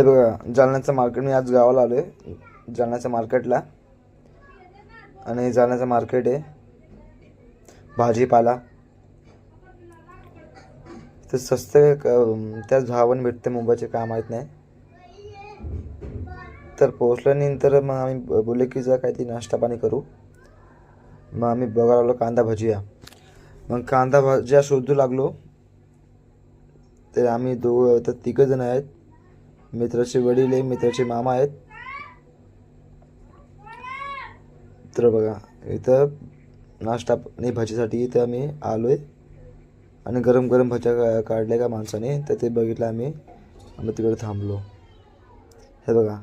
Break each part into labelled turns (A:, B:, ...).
A: हे बघा जालन्याचं मार्केट. मी आज गावाला आलो आहे जालन्याच्या मार्केटला. आणि जालन्याचं मार्केट आहे भाजीपाला तर स्वस्त त्याच भावाने भेटते. मुंबईचे काय माहीत नाही. तर पोहोचल्यानंतर मग आम्ही बोलले की जर काही नाश्ता पाणी करू. मग आम्ही बघायला लागलो कांदा भजिया. मग कांदा भजिया शोधू लागलो. तर आम्ही तिघं जण आहेत. मित्राचे वडील आहे, मित्राचे मामा आहेत. तर बघा इथं नाश्ता आणि भजीसाठी इथं आम्ही आलो आहे. आणि गरम गरम भज्या काढल्या का माणसाने, तर ते बघितलं आम्ही तिकडे थांबलो. हे बघा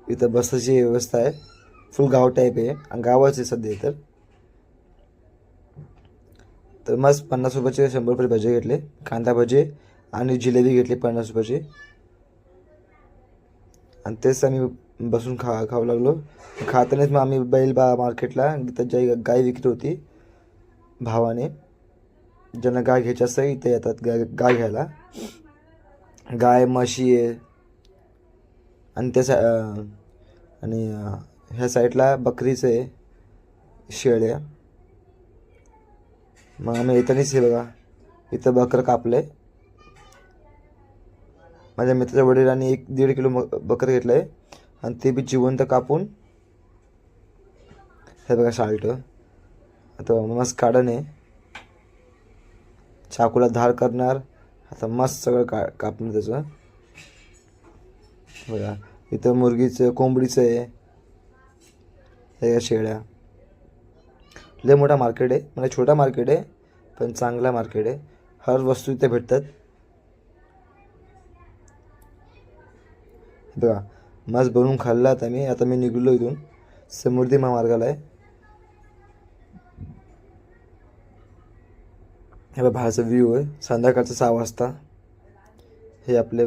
A: इथं बसायची व्यवस्था आहे. फुल गाव टाईप आहे आणि गावाच आहे सध्या. तर मस्त 50 रुपयाचे 100 रुपये भजे घेतले. कांदा भजे आणि जिलेबी घेतली 50 रुपयाची. आणि तेच आम्ही बसून खाऊ लागलो. खातानाच मग आम्ही मार्केटला त्याची गाय विकली होती भावाने. ज्यांना गाय घ्यायची असतं इथे येतात गाय घ्यायला. गाय म्हशी आहे. आणि आणि ह्या साईडला बकरीचं आहे, शेळ्या. मग आम्ही येतानीच हे बघा इथं बकरं कापलं आहे. माझ्या मित्राच्या वडिलांनी 1-1.5 किलो बकरं घेतलं आहे. आणि ते बी जिवंत कापून. हे बघा साल्ट आता मस्त काढण आहे. चाकूला धार करणार. आता मस्त सगळं कापणार त्याचं. बघा इथं मुर्गीचं कोंबडीचं आहे. हे शेळ्या. लय मोठा मार्केट आहे. म्हणजे छोटा मार्केट आहे पण चांगला मार्केट आहे. हर वस्तू इथे भेटतात. बघा मस्त बनवून खाल्लात आम्ही. आता मी निघलो इथून. समृद्धी महामार्गाला आहे. हे बघा बाहेरचा व्ह्यू आहे संध्याकाळचा 6 वाजता. हे आपले